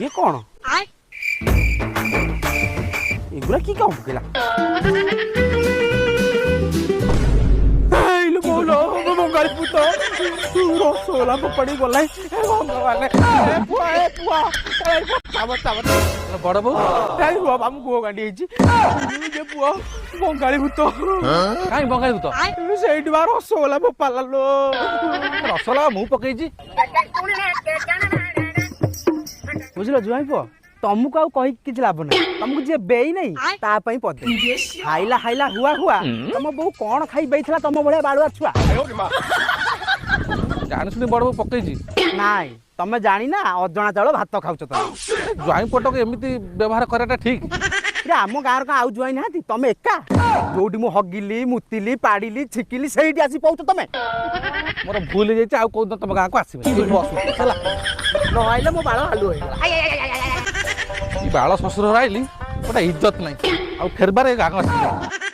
ये कौन एगुरा की काम पकेला इलो बोलो बंगाली पुत रसगोला पड़ी गला भगवान पुआ बड़ बो बाबू गुह गांडी पुआ बंगाली भूत कहीं बंगाली भूत से रसगोला फोपाला लो रसगोला मु पकई बुझल जुआई पुआ तुमको आउ कही किसी लाभ ना तुमको जी बेई नहीं तापाई पदे खाइला खाइला हुआ हुआ तुम बो कौन खाई बेइथला तुम भलिया बाड़ुआ छुआ जान सुनी बड़ बो पकई नाई तमे जानी ना अजणा चाउल भात खाउछ तुम जुआई पटक एमती व्यवहार कराटा ठीक रे आम गाँव का आउ जुआई ना तुम एका जोटी मु हगिली मुतिली पाड़िली छिकिली सेठी आसी पहुँच तुम मोर भूल हो जाइए आउ तुम गाँव को आसबे न आइले मो बाल हालु होइला बाल शशुर आइली गोटे इज्जत नहीं आ फेरबार गाँव आस